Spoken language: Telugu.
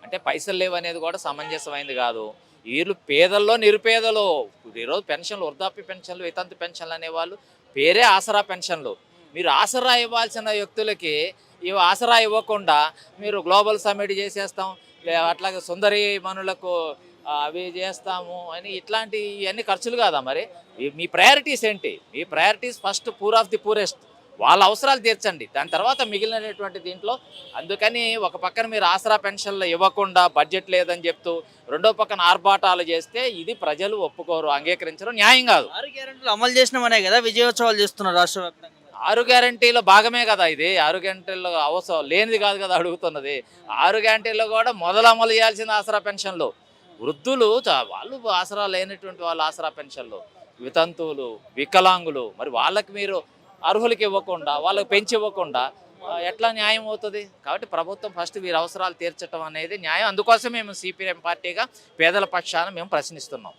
అంటే పైసలు లేవనేది కూడా సమంజసమైంది కాదు. వీళ్ళు పేదల్లో నిరుపేదలు. ఈరోజు పెన్షన్లు, వృద్ధాప్య పెన్షన్లు, వితంతు పెన్షన్లు అనేవాళ్ళు పేరే ఆసరా పెన్షన్లు. మీరు ఆసరా ఇవ్వాల్సిన వ్యక్తులకి ఆసరా ఇవ్వకుండా మీరు గ్లోబల్ సమ్మిట్ చేసేస్తాం, అట్లాగే సుందరి మనులకు అవి చేస్తాము అని ఇట్లాంటి ఇవన్నీ ఖర్చులు కాదా మరి? మీ ప్రయారిటీస్ ఏంటి? మీ priorities first poor of the poorest, వాళ్ళ అవసరాలు తీర్చండి, దాని తర్వాత మిగిలినటువంటి దీంట్లో. అందుకని ఒక పక్కన మీరు ఆసరా పెన్షన్లు ఇవ్వకుండా బడ్జెట్ లేదని చెప్తూ రెండో పక్కన ఆర్భాటాలు చేస్తే ఇది ప్రజలు ఒప్పుకోరు, అంగీకరించరు, న్యాయం కాదు. 6 గ్యారెంటీలు అమలు చేసినామనే కదా విజయోత్సవాలు చేస్తున్నారు రాష్ట్ర వ్యాప్తంగా. 6 గ్యారంటీలో భాగమే కదా ఇది. 6 గ్యారంటీల్లో అవసరం లేనిది కాదు కదా అడుగుతున్నది. 6 గ్యారంటీల్లో కూడా మొదలు అమలు చేయాల్సిన ఆసరా పెన్షన్లు. వృద్ధులు వాళ్ళు ఆసరా లేనటువంటి వాళ్ళు ఆసరా పెన్షన్లు, వితంతువులు, వికలాంగులు, మరి వాళ్ళకి మీరు అర్హులకి ఇవ్వకుండా, వాళ్ళకి పెంచి ఇవ్వకుండా ఎట్లా న్యాయం అవుతుంది? కాబట్టి ప్రభుత్వం ఫస్ట్ వీరి అవసరాలు తీర్చడం అనేది న్యాయం. అందుకోసం మేము సిపిఎం పార్టీగా పేదల పక్షాన మేము ప్రశ్నిస్తున్నాం.